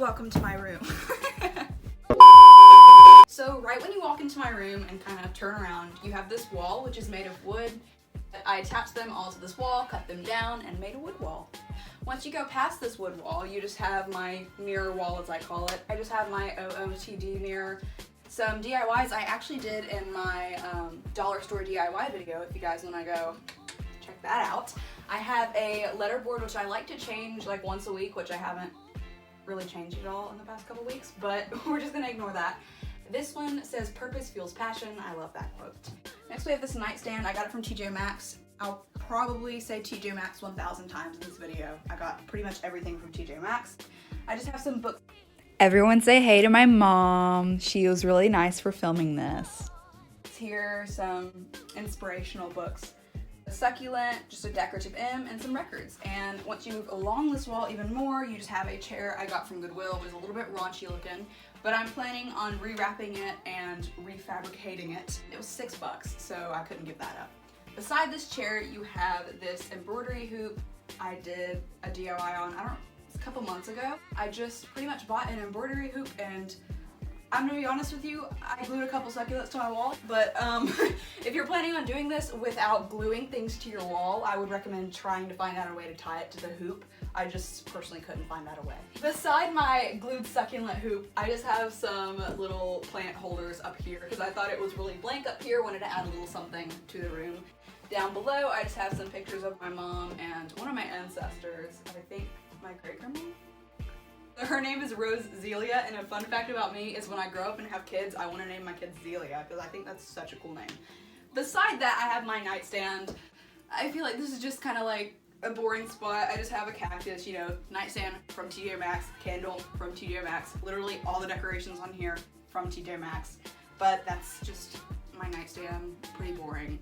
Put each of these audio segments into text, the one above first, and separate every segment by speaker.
Speaker 1: welcome to my room. So right when you walk into my room and kind of turn around, you have this wall which is made of wood. I attached them all to this wall, cut them down, and made a wood wall. Once you go past this wood wall, you just have my mirror wall, as I call it. I just have my OOTD mirror. Some DIYs I actually did in my dollar store DIY video, if you guys want to go check that out. I have a letterboard which I like to change like once a week, which I haven't really changed at all in the past couple weeks, but we're just gonna ignore that. This one says purpose fuels passion. I love that quote. Next we have this nightstand. I got it from TJ Maxx. I'll probably say TJ Maxx 1,000 times in this video. I got pretty much everything from TJ Maxx. I just have some books.
Speaker 2: Everyone say hey to my mom. She was really nice for filming this.
Speaker 1: Here, some inspirational books. A succulent, just a decorative M, and some records. And once you move along this wall even more, you just have a chair I got from Goodwill. It was a little bit raunchy looking, but I'm planning on rewrapping it and refabricating it. It was $6, so I couldn't give that up. Beside this chair, you have this embroidery hoop I did a DIY on, a couple months ago. I just pretty much bought an embroidery hoop, and I'm gonna be honest with you, I glued a couple succulents to my wall, but if you're planning on doing this without gluing things to your wall, I would recommend trying to find out a way to tie it to the hoop. I just personally couldn't find that a way. Beside my glued succulent hoop, I just have some little plant holders up here because I thought it was really blank up here, wanted to add a little something to the room. Down below, I just have some pictures of my mom and one of my ancestors, I think my great-grandma? Her name is Rose Zelia, and a fun fact about me is when I grow up and have kids, I want to name my kids Zelia because I think that's such a cool name. Beside that, I have my nightstand. I feel like this is just kind of like a boring spot. I just have a cactus, you know, nightstand from TJ Maxx, candle from TJ Maxx, literally all the decorations on here from TJ Maxx, but that's just my nightstand, pretty boring.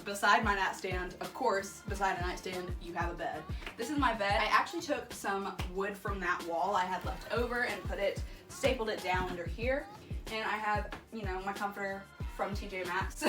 Speaker 1: Beside my nightstand, of course, beside a nightstand, you have a bed. This is my bed. I actually took some wood from that wall I had left over and stapled it down under here. And I have, you know, my comforter from TJ Maxx,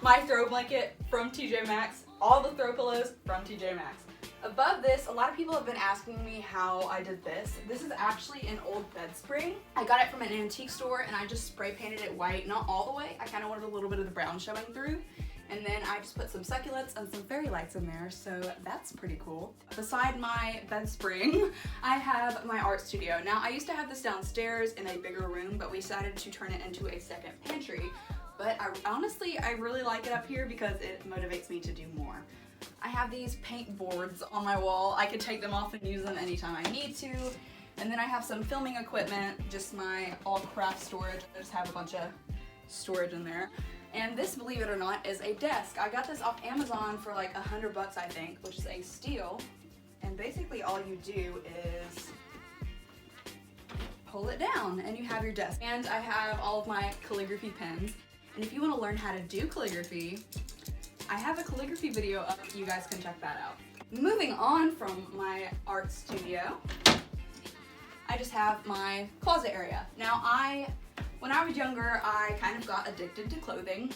Speaker 1: my throw blanket from TJ Maxx, all the throw pillows from TJ Maxx. Above this, a lot of people have been asking me how I did this. This is actually an old bed spring. I got it from an antique store and I just spray painted it white, not all the way. I kind of wanted a little bit of the brown showing through. And then I just put some succulents and some fairy lights in there, so that's pretty cool. Beside my bed spring, I have my art studio. Now, I used to have this downstairs in a bigger room, but we decided to turn it into a second pantry. But honestly, I really like it up here because it motivates me to do more. I have these paint boards on my wall. I could take them off and use them anytime I need to. And then I have some filming equipment, just my all craft storage. I just have a bunch of storage in there. And this, believe it or not, is a desk. I got this off Amazon for like $100, I think, which is a steal. And basically all you do is pull it down and you have your desk. And I have all of my calligraphy pens. And if you want to learn how to do calligraphy, I have a calligraphy video up, you guys can check that out. Moving on from my art studio, I just have my closet area. Now when I was younger, I kind of got addicted to clothing,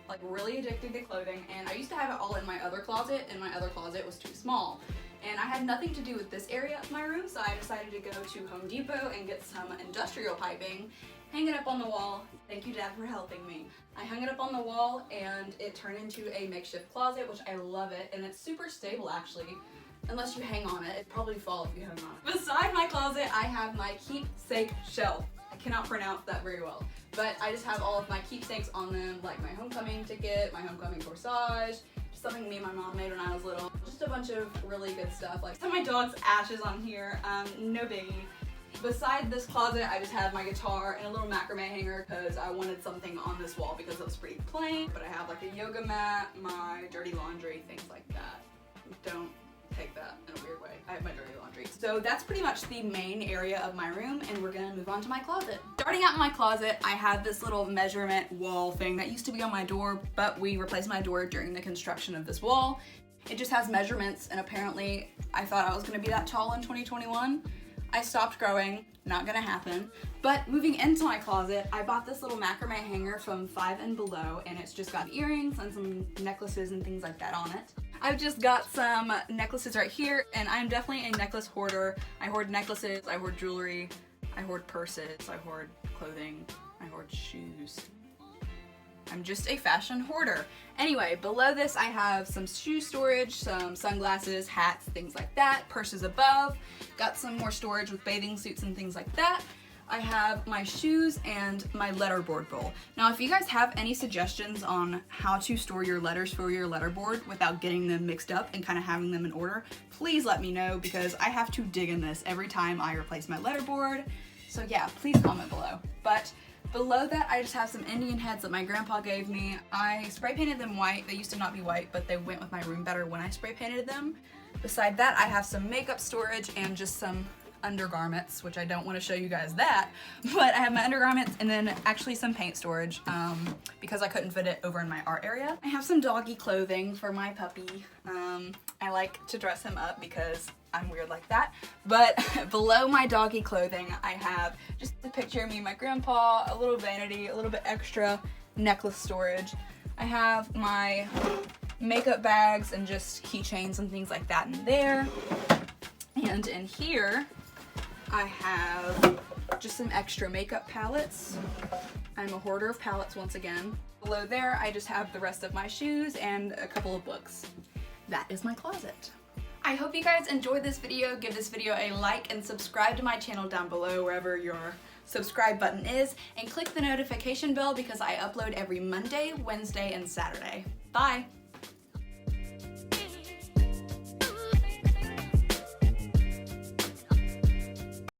Speaker 1: like really addicted to clothing, and I used to have it all in my other closet, and my other closet was too small. And I had nothing to do with this area of my room, so I decided to go to Home Depot and get some industrial piping, hang it up on the wall. Thank you, Dad, for helping me. I hung it up on the wall and it turned into a makeshift closet, which I love it, and it's super stable actually. Unless you hang on it, it'd probably fall if you hung on it. Beside my closet, I have my keepsake shelf. I cannot pronounce that very well, but I just have all of my keepsakes on them, like my homecoming ticket, my homecoming corsage, something me and my mom made when I was little. Just a bunch of really good stuff. Like some of my dog's ashes on here, no biggie. Beside this closet, I just have my guitar and a little macrame hanger because I wanted something on this wall because it was pretty plain. But I have like a yoga mat, my dirty laundry, things like that. Don't take that in a weird way. I have my dirty laundry. So that's pretty much the main area of my room, and we're gonna move on to my closet. Starting out in my closet, I have this little measurement wall thing that used to be on my door, but we replaced my door during the construction of this wall. It just has measurements, and apparently I thought I was gonna be that tall in 2021. I stopped growing. not gonna happen. But moving into my closet, I bought this little macrame hanger from Five and Below, and it's just got earrings and some necklaces and things like that on it. I've just got some necklaces right here, and I'm definitely a necklace hoarder. I hoard necklaces, I hoard jewelry, I hoard purses, I hoard clothing, I hoard shoes. I'm just a fashion hoarder. Anyway, below this I have some shoe storage, some sunglasses, hats, things like that, purses above. Got some more storage with bathing suits and things like that. I have my shoes and my letterboard bowl. Now, if you guys have any suggestions on how to store your letters for your letterboard without getting them mixed up and kind of having them in order, please let me know, because I have to dig in this every time I replace my letterboard. So yeah, please comment below. But below that, I just have some Indian heads that my grandpa gave me. I spray painted them white. They used to not be white, but they went with my room better when I spray painted them. Beside that, I have some makeup storage and just some undergarments, which I don't want to show you guys that, but I have my undergarments and then actually some paint storage because I couldn't fit it over in my art area. I have some doggy clothing for my puppy. I like to dress him up because I'm weird like that. But below my doggy clothing, I have just a picture of me and my grandpa, a little vanity, a little bit extra necklace storage. I have my makeup bags and just keychains and things like that in there. And in here, I have just some extra makeup palettes. I'm a hoarder of palettes once again. Below there, I just have the rest of my shoes and a couple of books. That is my closet. I hope you guys enjoyed this video. Give this video a like and subscribe to my channel down below wherever your subscribe button is, and click the notification bell because I upload every Monday, Wednesday, and Saturday. Bye!